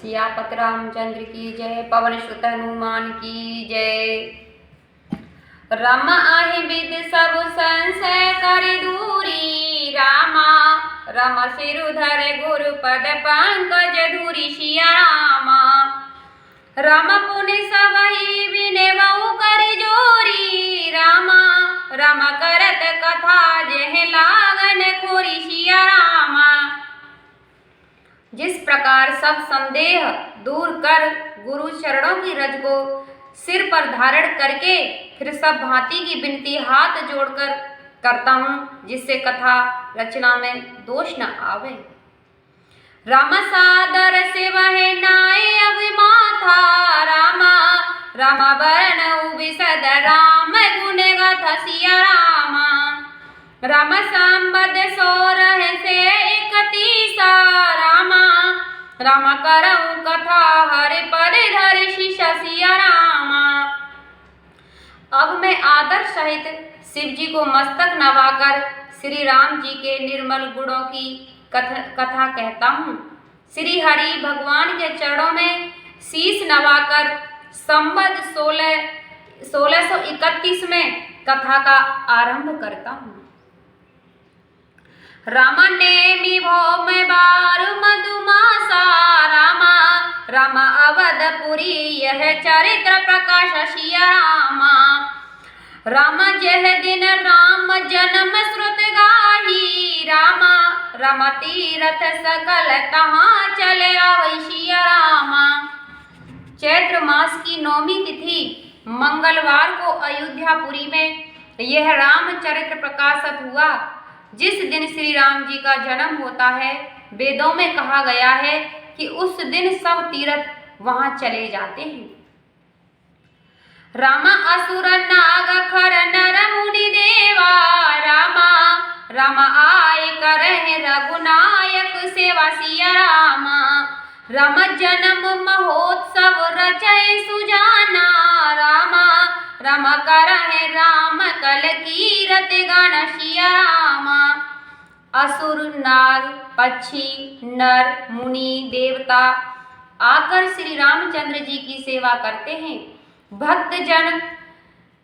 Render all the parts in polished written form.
सियापत रामचंद्र की जय। पवन सुत हनुमान की जय। राम आहि विद सब संशय कर दूरी। रामा रम सिरुधर गुरु पद पंकज धूरी। सिया रामा राम पुनि सबहि विनेवउ कर जोरी। रामा राम करत कथा जेह लागन खोरी। सिया रामा जिस प्रकार सब संदेह दूर कर गुरु चरणों की रज को सिर पर धारण करके फिर सब भांति की विनती हाथ जोड़कर करता हूँ, जिससे कथा रचना में दोष न आवे। राम सादर से वह नाय अभिमाथा। रामा रामा बरन विशद राम गुण गाथा। सिया रामा राम संबद सोरह से 31। रामा राम करऊँ कथा हरि पर धरि शीशा। सिया रामा अब मैं आदर सहित शिव जी को मस्तक नवाकर श्री राम जी के निर्मल गुणों की कथा कहता हूँ। श्री हरि भगवान के चरणों में शीश नवाकर संबत 1631 में कथा का आरंभ करता हूँ। रामा नेमि भौम बार मधुमासा। रामा रामा अवधपुरी यह चरित्र प्रकाश। सिया रामा रामा जह दिन राम जन्म श्रुत गाही। रामा रामा तीरथ सकल तहाँ चले आवै। सिया रामा चैत्र मास की 9वीं तिथि मंगलवार को अयोध्यापुरी में यह रामचरित्र प्रकाशित हुआ। जिस दिन श्री राम जी का जन्म होता है, वेदों में कहा गया है कि उस दिन सब तीर्थ वहां चले जाते हैं। रामा असुर नाग खर नर मुनि देवा। रामा रामा आय करहि रघुनायक सेवा। सिया रामा राम जन्म महोत्सव रचय सुजाना। रामा राम करहि राम कल कीरत गाना। सिया रामा असुर नाग पक्षी नर मुनि देवता आकर श्री रामचंद्र जी की सेवा करते हैं। भक्त जन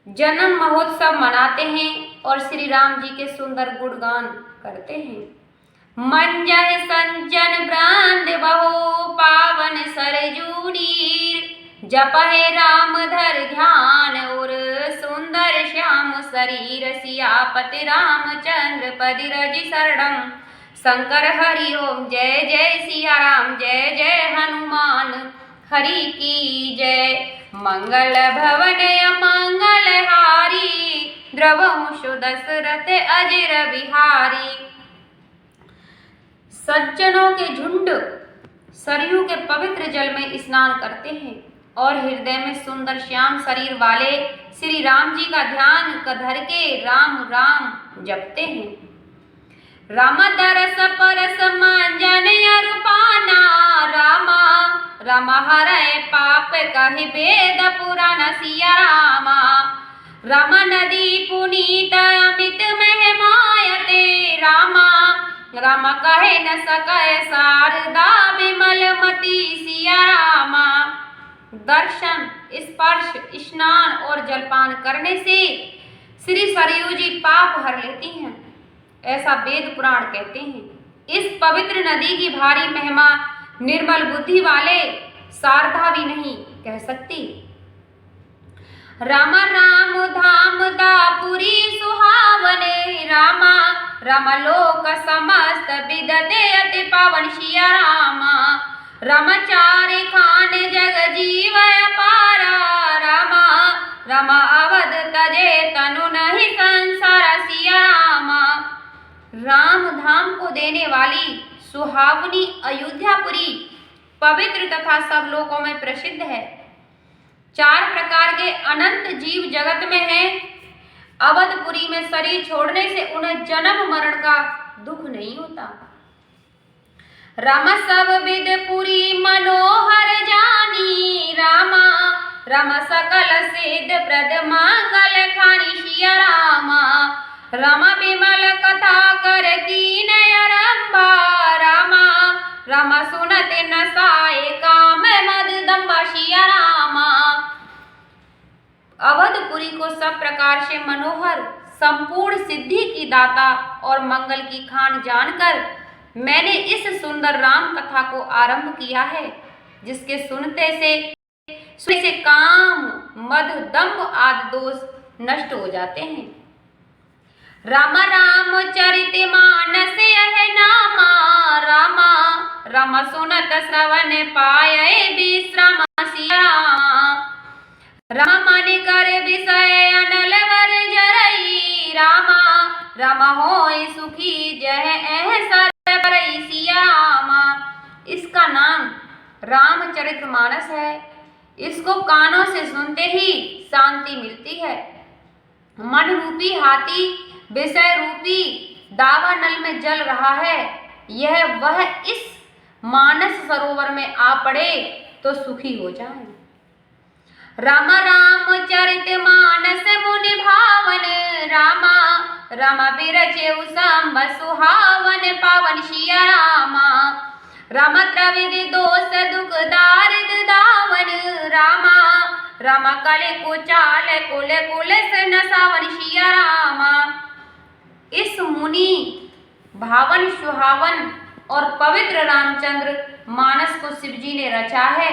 जन्म महोत्सव मनाते हैं और श्री राम जी के सुंदर गुणगान करते हैं। मंजह संजन ब्रांद बहु पावन सरजू नीर। जपहे राम धर ध्यान और सुंदर श्याम शरीर। सियापति रामचंद्र पदि रज शरणम। शंकर हरि ओम जय जय। सिया राम जय जय। हनुमान हरि की जय। मंगल भवन मंगल हारी। द्रवहु सुदशरथ अजर बिहारी। सज्जनों के झुंड सरयू के पवित्र जल में स्नान करते हैं और हृदय में सुंदर श्याम शरीर वाले श्री राम जी का ध्यान धर के राम राम जपते हैं। राम दरस परस मांजन अरूपाना। रामा रामा हरय पाप कहि वेद पुराण। सिया रामा राम नदी पुनीत अमित महिमायते। रामा राम कहे न सकय शारदा विमल मति। सिया रामा दर्शन स्पर्श स्नान और जलपान करने से श्री सरयू जी पाप हर लेती हैं, ऐसा वेद पुराण कहते हैं। इस पवित्र नदी की भारी महिमा निर्मल बुद्धि वाले शारदा भी नहीं कह सकती। राम राम धाम दापुरी सुहावने। रामा राम लोक समस्त विदते अति पावन। सिया रामा रामचारि खान जग जीव अपारा। रामा रामा अवध तजे तनु नहीं संसार। सिया रामा राम धाम को देने वाली सुहावनी अयोध्यापुरी पवित्र तथा सब लोकों में प्रसिद्ध है। 4 प्रकार के अनंत जीव जगत में हैं। अवधपुरी में शरीर छोड़ने से उन्हें जन्म मरण का दुख नहीं होता। राम सब विद पुरी मनोहर जानी। रामा राम सकल सिद्ध प्रद मंगल खानी। सिया रामा राम विमल कथा कर कीन आरंभा। रामा रामा सुनत नसाए काम मद दम्बा सिया रामा। अवधपुरी को सब प्रकार से मनोहर, संपूर्ण सिद्धि की दाता और मंगल की खान जानकर मैंने इस सुंदर राम कथा को आरंभ किया है, जिसके सुनने से काम, मद, दंभ आदि दोष नष्ट हो जाते हैं। रामा रामचरित मानस यह नामा, रामा रामा सुनत श्रवण पाए विश्राम सिया रामा। राम मन कर विषय अनल वर जरई, रामा रामा होय सुखी जय सर परई सिया रामा। इसका नाम रामचरितमानस है। इसको कानों से सुनते ही शांति मिलती है। मन रूपी हाथी विषय रूपी दावानल में जल रहा है, वह इस मानस सरोवर में आ पड़े तो सुखी हो जाए। रामा रामचरित मानस मुनि भावन, रामा रामा बिरचे सांब सुहावन पावन सिया रामा। रामा त्रिविध दोष दुख दारिद दावन, रामा रामा कले कुचाल कुल कुल से नसावन सिया रामा। इस मुनि भावन सुहावन और पवित्र रामचंद्र मानस को शिवजी ने रचा है,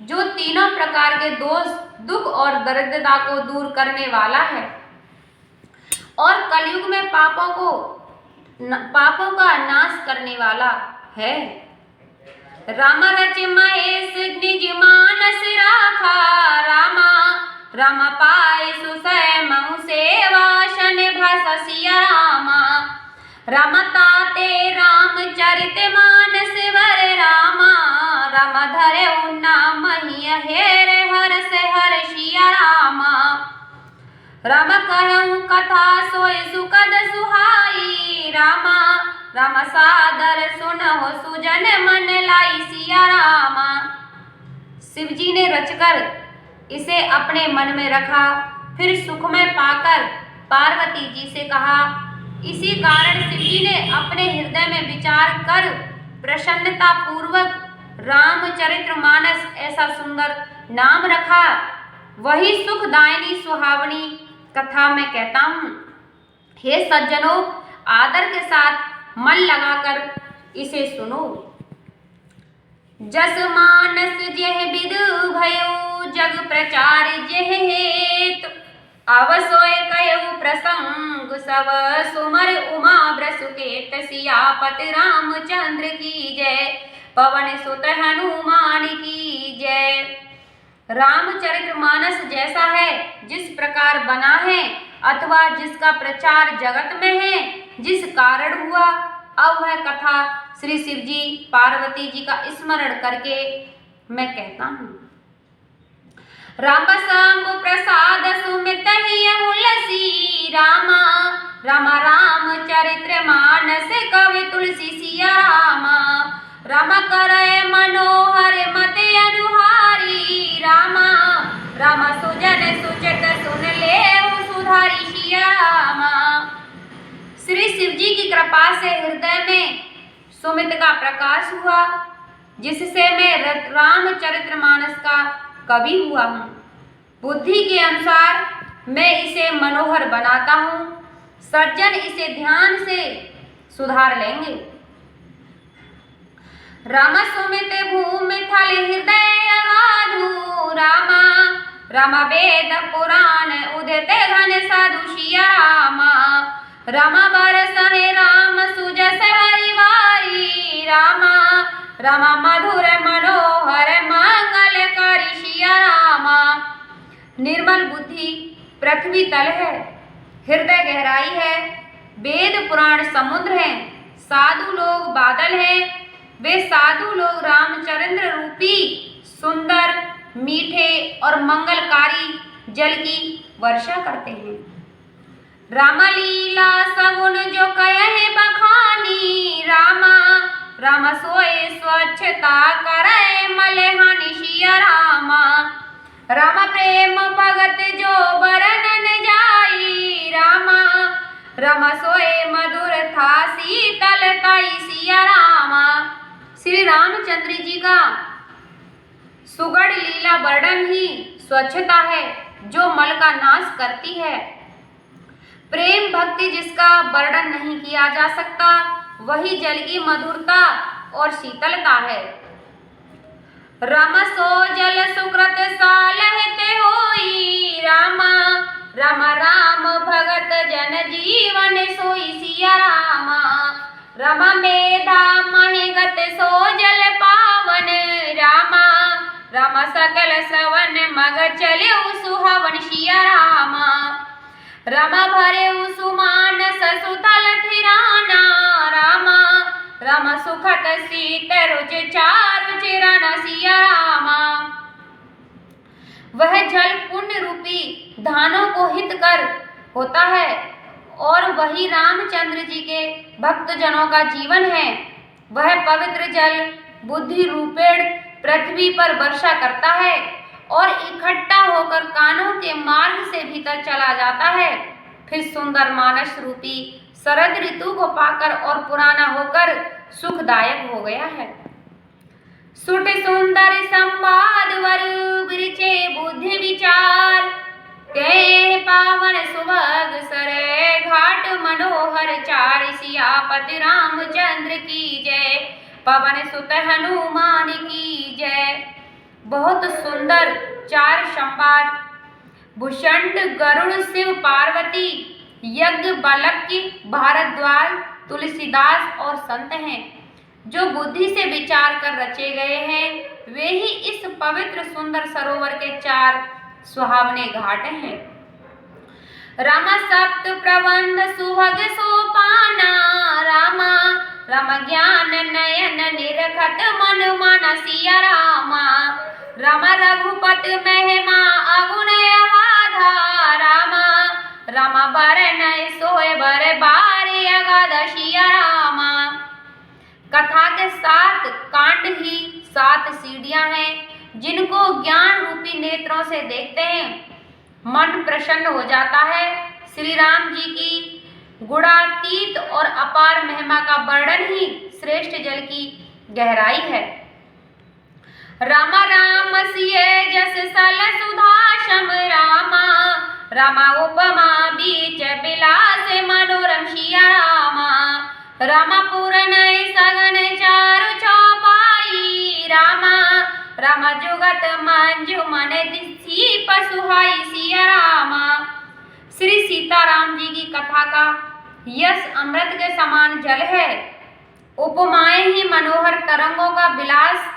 जो तीनों प्रकार के दोष, दुख और दरिद्रता को दूर करने वाला है और कलयुग में पापों का नाश करने वाला है। राम रच महेश निज मानस राखा, रामा रामा पाए सुसय मऊ सेवा शन भाषा सिया रामा। राम ताते रामचरित मानस वर, रामा रामा धरे उन्ना महिया हेर हर से हर सिया रामा। राम कहूँ कथा सोय सुखद सुहाई, रामा रामा सादर सुनहो सुजन मन लाई सिया रामा। शिवजी ने रचकर इसे अपने मन में रखा, फिर सुख में पाकर पार्वती जी से कहा। इसी कारण शिवजी ने अपने हृदय में विचार कर प्रसन्नता पूर्वक रामचरितमानस ऐसा सुंदर नाम रखा। वही सुखदायिनी सुहावनी कथा मैं कहता हूँ। हे सज्जनों, आदर के साथ मन लगाकर इसे सुनो। जस मानस जेह विद भयो जग प्रचार जेह हेत, अवसोय कयउ प्रसंग सब सुमर उमा ब्रसुकेत सियापति रामचंद्र की जय, पवन सुत हनुमान की जय। रामचरितमानस जैसा है, जिस प्रकार बना है अथवा जिसका प्रचार जगत में है, जिस कारण हुआ, अब वह कथा श्री शिवजी पार्वती जी का स्मरण करके मैं कहता हूँ। राम शंभु प्रसाद सुमित हुलसी, रामा रामा रामचरित्र मानस कवि तुलसी सिया रामा। रामा करय मनोहर मत अनुहारी, रामा रामा सुजन सुचत सुन ले सुधारी सिया रामा। श्री शिवजी की कृपा से हृदय में सुमित का प्रकाश हुआ, जिससे मैं रामचरितमानस का कवि हुआ हूँ। बुद्धि के अनुसार मैं इसे मनोहर बनाता हूँ। सज्जन इसे ध्यान से सुधार लेंगे। रामा सुमित भूमि थल हृदय अगाधु, रामा रामा वेद पुराण उदित घन साधु सिया रामा। रामा बरस है राम सुजस हरिवारी, रामा रामा मधुर मनोहर मंगलकारी सिया रामा। निर्मल बुद्धि पृथ्वी तल है, हृदय गहराई है, वेद पुराण समुद्र है, साधु लोग बादल हैं। वे साधु लोग रामचंद्र रूपी सुंदर, मीठे और मंगलकारी जल की वर्षा करते हैं। रामलीला सगुन जो कहे बखानी, रामा रामा सोए स्वच्छता करे मलहानि सिया रामा। रामा प्रेम भगत जो बरनन जाई, रामा रामा सोए मधुर था शीतलताई सिया रामा। श्री रामचंद्र जी का सुगढ़ लीला वर्णन ही स्वच्छता है जो मल का नाश करती है। प्रेम भक्ति जिसका वर्णन नहीं किया जा सकता, वही जल की मधुरता और शीतलता है। रम सो जल सुकृत सालहित होई, रामा राम राम भगत जन जीवन सोई सिया रामा। रम मेधा महिगत सो जल पावन, रामा राम सकल श्रवण मग चले सुहावन सिया रामा। रम भरे सुमानस सुतल थिराना, रामा राम सुखत सीत रुच चारु चिरन सिया रामा। वह जल पुण्य रूपी धानों को हित कर होता है और वही रामचंद्र जी के भक्तजनों का जीवन है। वह पवित्र जल बुद्धि रूपेण पृथ्वी पर वर्षा करता है और इकट्ठा होकर कानों के मार्ग से भीतर चला जाता है, फिर सुंदर मानस रूपी शरद ऋतु को पाकर और पुराना होकर सुखदायक हो गया है। सुट सुंदर संवाद वर बिरचे बुद्धि विचार, के पावन सुभग सरे घाट मनोहर चार। सियापति रामचंद्र की जय, पवन सुत हनुमान की जय। बहुत सुंदर चार संवाद भूषण गरुड़ शिव पार्वती यज्ञ बालक भारद्वाज तुलसीदास और संत हैं जो बुद्धि से विचार कर रचे गए हैं। वे ही इस पवित्र सुंदर सरोवर के चार सुहावने घाट हैं। रामा सप्त प्रबंध सुभग सोपाना, रामा राम ज्ञान नयन निरखत मन मन सिया रामा। राम रघुपत महिमा अगुण अगाधा, रामा राम बरन सोय बर बारे अगाध सिया रामा। कथा के 7 कांड ही 7 सीढ़ियां हैं जिनको ज्ञान रूपी नेत्रों से देखते हैं मन प्रसन्न हो जाता है। श्री राम जी की गुणातीत और अपार महिमा का वर्णन ही श्रेष्ठ जल की गहराई है। रामा राम सिय जस सल सुधाशम, रामा रामा उपमा बीच बिलास मनोरम सिया रामा। रामा पूर्ण सगन चारु चौपाई, रामा रामा जुगत मंजु मन दिसी पसुहाई सिया रामा। श्री सीताराम जी की कथा का यश अमृत के समान जल है। उपमाएं ही मनोहर तरंगों का विलास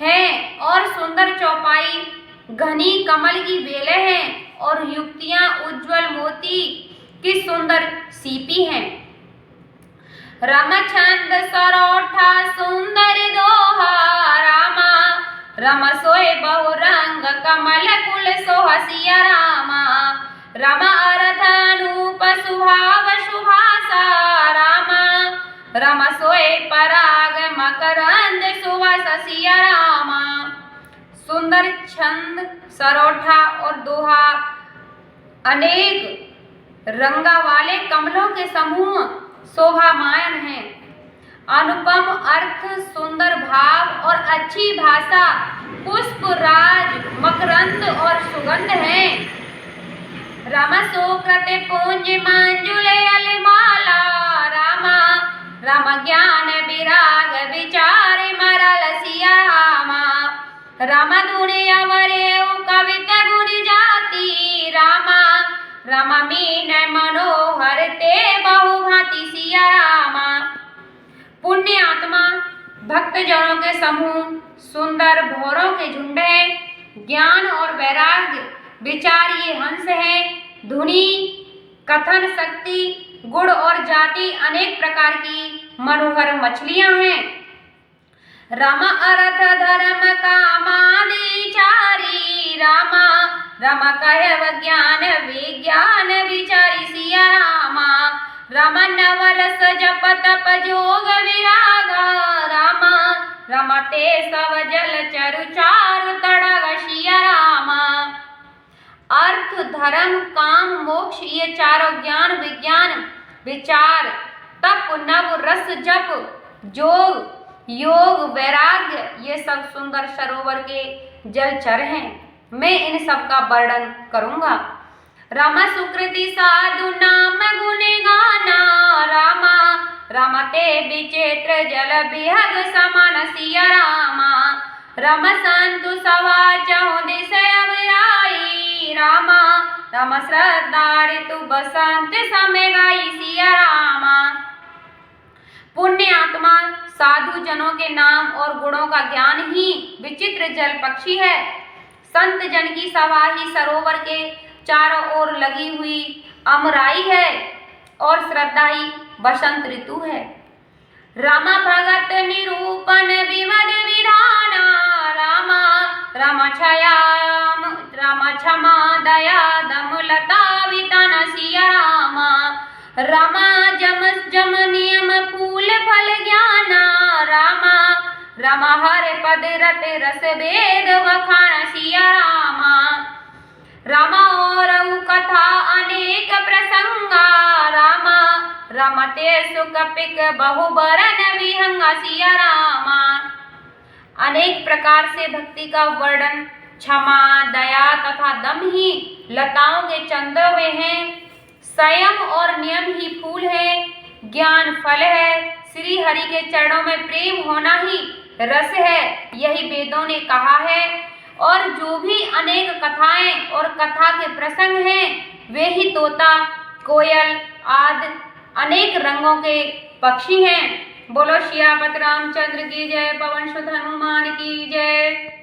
है और सुंदर चौपाई घनी कमल की बेलें हैं और युक्तियां उज्जवल मोती की सुंदर सीपी हैं। रमछंद सरोठा सुंदर दोहा, रामा रम सोए बहुरंग कमल कुल सोह सिया रामा। रम अर्थ अनूप सुभाव शुभासा, रामा रम सोए पराग मकरंद सुवास सिया रामा। सुंदर छंद सरोठा और दोहा अनेक रंगा वाले कमलों के समूह शोभामायन है। अनुपम अर्थ सुंदर भाव और अच्छी भाषा पुष्प राज मकरंद और सुगंध है। राम सोकृत पुंज मंजुले अलमाला, रामा राम ज्ञान विराग विचार मरल सिया रामा। राम धुनि अवरे कवित गुण जाति, रामा राम मीन मनोहर ते बहुभांति सिया रामा। पुण्य आत्मा भक्तजनों के समूह सुंदर भौरों के झुंड है। ज्ञान और वैराग्य विचार ये हंस है। धुनि कथन शक्ति गुण और जाति अनेक प्रकार की मनोहर मछलियां हैं। रम अर्थ धर्म कामादि चारी, रामा रम कहव ज्ञान विज्ञान विचारी सिया रामा। रम नवरस जप तप जोग विरागा, रामा रमते सब जल चरु चारु तड़ग सिया रामा। अर्थ धर्म काम मोक्ष ये चारों ज्ञान विज्ञान विचार तप नव रस जप जोग योग, वैराग्य, ये सब सुंदर सरोवर के जलचर हैं। मैं इन सब का वर्णन करूंगा। रम सुकृति साधु नाम गुण गाना, रामा रमते विचित्र जल बिहग समान सिया रामा। रम संतु सवा चहु दिश अविराई, रामा रम श्रद्धा ऋतु बसंत समय गाई सिया रामा। पुण्य आत्मा साधु जनों के नाम और गुणों का ज्ञान ही विचित्र जल पक्षी है। संत जन की सभा ही सरोवर के चारों ओर लगी हुई अमराई है और श्रद्धा ही बसंत ऋतु है। रामा भगत निरूपण विमद विधाना, रामा राम क्षमा दया दमुलता वितान सिया रामा। रामा जम जम नियम फूल फल ज्ञाना, रामा रामा हर पद रत रस वेद वखान सिया रामा। रामा और कथा अनेक प्रसंगा, रामा रमते सुकपिक बहुबरन विहंगा सिया रामा। अनेक प्रकार से भक्ति का वर्णन क्षमा दया तथा दम ही लताओं के चंदे हुए हैं। संयम और नियम ही फूल है, ज्ञान फल है। श्री हरि के चरणों में प्रेम होना ही रस है, यही वेदों ने कहा है। और जो भी अनेक कथाएं और कथा के प्रसंग हैं, वे ही तोता कोयल आदि अनेक रंगों के पक्षी हैं। बोलो सियापत रामचंद्र की जय, पवन सुत हनुमान की जय।